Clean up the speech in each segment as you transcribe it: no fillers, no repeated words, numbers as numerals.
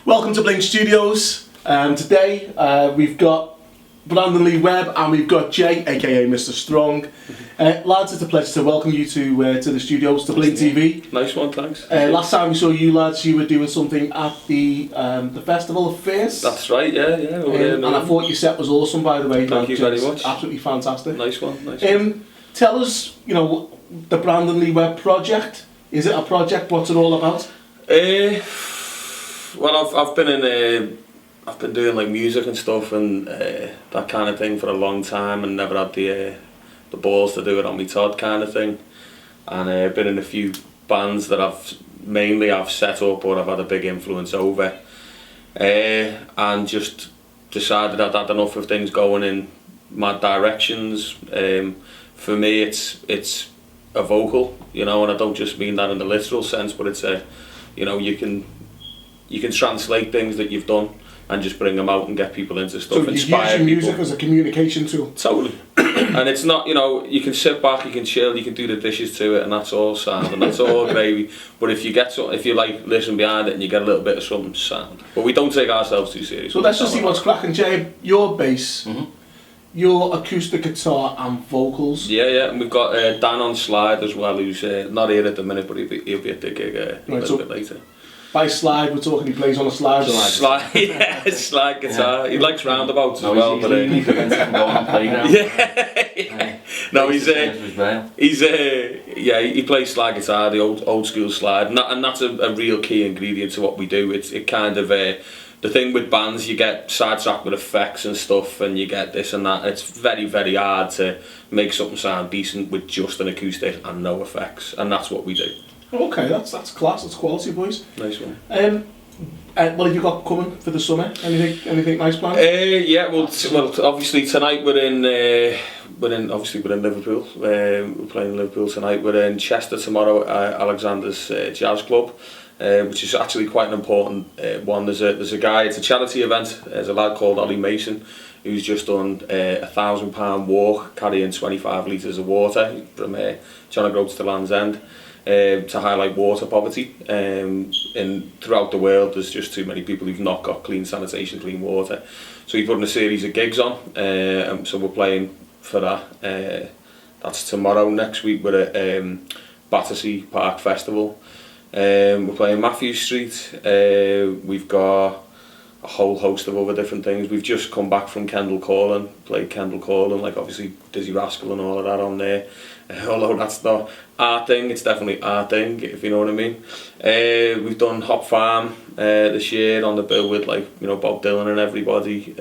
Welcome to Blingstudios. Today we've got Brandon Lee Webb and we've got Jay, aka Mr. Strong. Lads, it's a pleasure to welcome you to the studios, to BlingTV. Nice one, thanks. Last time we saw you lads, you were doing something at the Festival of Fairs. That's right, yeah. And I thought your set was awesome, by the way. Thank you very much. Absolutely fantastic. Nice one. Tell us, the Brandon Lee Webb project. Is it a project? What's it all about? Well, I've been doing like music and stuff and that kind of thing for a long time, and never had the balls to do it on me Todd kind of thing. And I've been in a few bands that I've set up or I've had a big influence over, and just decided I'd had enough of things going in mad directions. For me, it's a vocal, and I don't just mean that in the literal sense, but it's you can translate things that you've done and just bring them out and get people into stuff. So you're using music as a communication tool? Totally. And it's not, you can sit back, you can chill, you can do the dishes to it, and that's all sound, and that's all gravy. But if you like listen behind it and you get a little bit of something, sound. But we don't take ourselves too seriously. So let's just see what's cracking. Jay, your bass, your acoustic guitar and vocals. Yeah, and we've got Dan on slide as well, who's not here at the minute, but he'll be at the gig a little bit later. By slide, we're talking he plays on a slide. Slide guitar. Yeah. He likes roundabouts as well. But no, he plays slide guitar, the old school slide, and that's a real key ingredient to what we do. It kind of the thing with bands, you get sidetracked with effects and stuff, and you get this and that. It's very, very hard to make something sound decent with just an acoustic and no effects, and that's what we do. Okay, that's class. That's quality, boys. Nice one. What have you got coming for the summer? Anything nice planned? Yeah. Well, obviously tonight we're in Liverpool. We're playing in Liverpool tonight. We're in Chester tomorrow at Alexander's Jazz Club, which is actually quite an important one. There's a guy. It's a charity event. There's a lad called Ollie Mason who's just done a £1,000 walk carrying 25 litres of water from John O'Groats to Land's End. To highlight water poverty, and throughout the world there's just too many people who've not got clean sanitation, clean water. So he's putting a series of gigs on, so we're playing for that. That's tomorrow. Next week we're at Battersea Park Festival. We're playing Matthew Street. We've got a whole host of other different things. We've just come back from Kendall Calling, played Kendall Calling, like obviously Dizzy Rascal and all of that on there. Although that's not our thing, it's definitely our thing, if you know what I mean. We've done Hop Farm this year on the bill with Bob Dylan and everybody.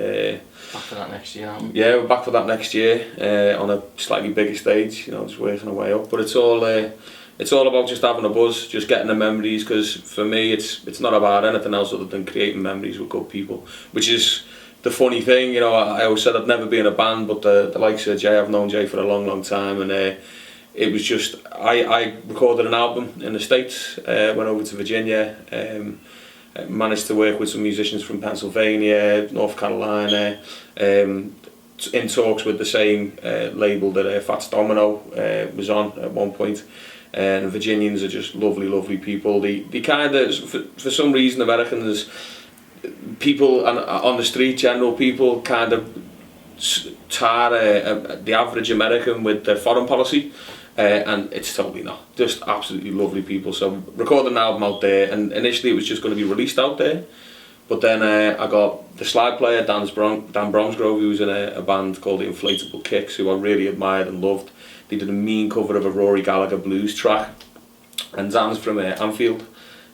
Back for that next year, aren't we? Yeah, we're back for that next year on a slightly bigger stage, just working our way up. But it's all about just having a buzz, just getting the memories, because for me it's not about anything else other than creating memories with good people, which is the funny thing. I always said I'd never be in a band, but the likes of Jay, I've known Jay for a long time, and it was just, I recorded an album in the States, went over to Virginia, managed to work with some musicians from Pennsylvania, North Carolina, in talks with the same label that Fats Domino was on at one point. And Virginians are just lovely people. They kind of, for some reason, Americans, people on the street, general people, kind of tar the average American with their foreign policy, and it's totally not. Just absolutely lovely people. So recorded an album out there, and initially it was just going to be released out there, but then I got the slide player Dan Bromsgrove, who was in a band called the Inflatable Kicks, who I really admired and loved. They did a mean cover of a Rory Gallagher blues track, and Dan's from Anfield,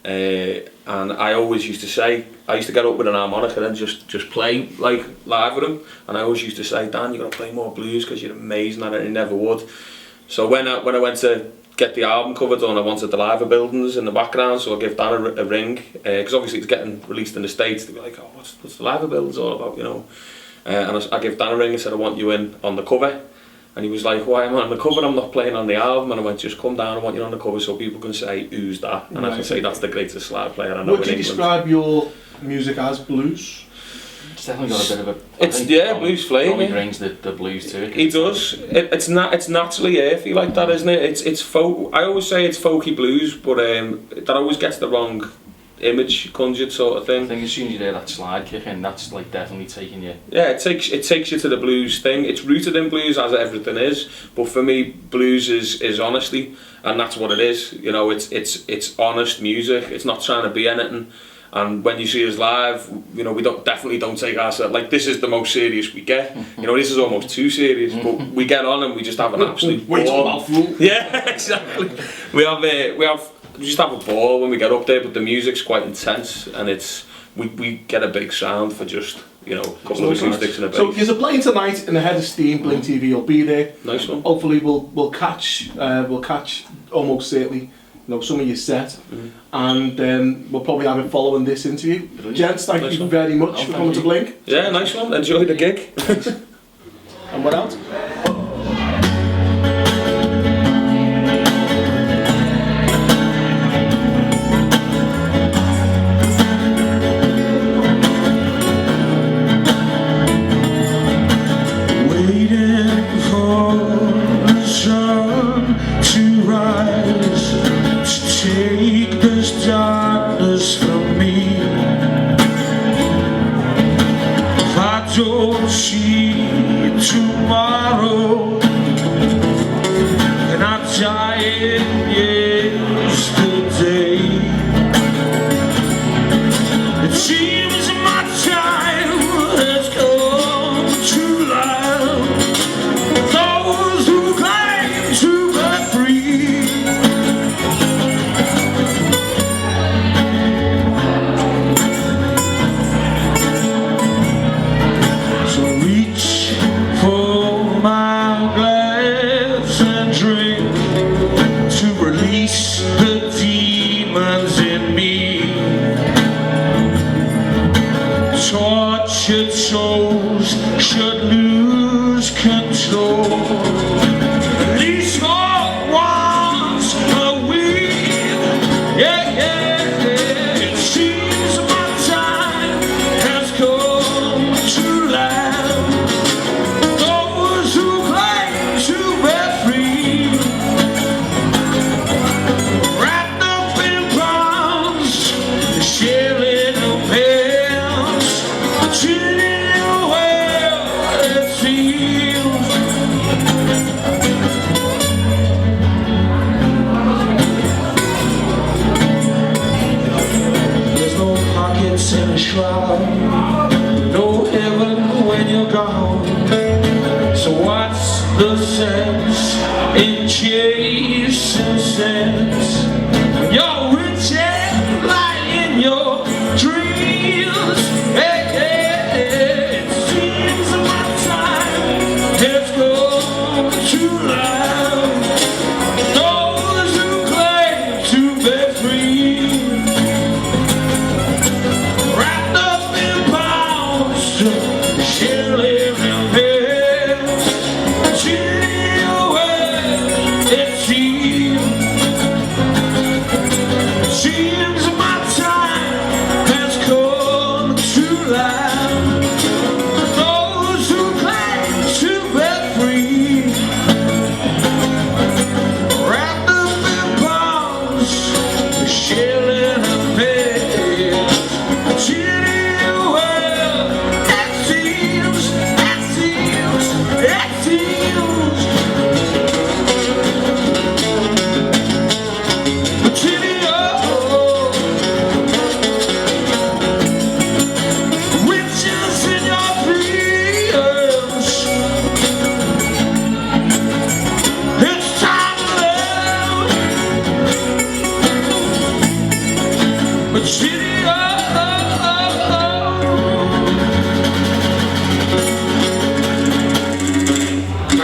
and I always used to say, I used to get up with an harmonica and just play like live with him, and I always used to say, Dan, you've got to play more blues because you're amazing at it, and he never would. So when I went to get the album cover done, I wanted the live buildings in the background, so I gave Dan a ring, because obviously it's getting released in the States. They'd be like, oh, what's the live buildings all about, and I gave Dan a ring and said, I want you in on the cover. And he was like, why am I on the cover? I'm not playing on the album. And I went, just come down, I want you on the cover so people can say, who's that? And I can say, that's the greatest slide player I know in England. Would you describe your music as blues? It's definitely got a bit of a... blues flavour. He brings the blues to it. He does. It's naturally earthy like that, isn't it? It's folk. I always say it's folky blues, but that always gets the wrong image conjured sort of I thing. think as soon as you hear that slide kick in, that's like definitely taking you. Yeah, it takes you to the blues thing. It's rooted in blues as everything is, but for me, blues is honesty, and that's what it is. You know, it's honest music. It's not trying to be anything. And when you see us live, you know, we definitely don't take ourselves, like, this is the most serious we get. You know, this is almost too serious, but we get on and we just have an absolute Wait till ball. about fool. Yeah, exactly. We just have a ball when we get up there, but the music's quite intense, and we get a big sound for just, you know, a couple of acoustics and a bass. So you're playing tonight in the head of steam. BlingTV will be there. Nice one. Hopefully we'll catch almost certainly, you know, some of your set, and we'll probably have it following this interview. Brilliant. Gents, thank Nice you one. very much for coming to Bling. Yeah, nice one. Enjoy the gig. And what else? Darkness from me, if I don't see tomorrow, and I die in yesterday. It seems my time has come to life. Those who claim to be free, tortured souls should lose control. At least for once a week. Yeah, yeah, yeah. It seems my time has come to life. Those who claim to be free, wrapped up in bonds, sharing a pain. In a shroud, no heaven when you're gone. So what's the sense in chasing sense when you're rich and lying in your dreams? Hey, hey, hey. It seems my time has come to life. Those who claim to be free,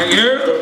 yeah.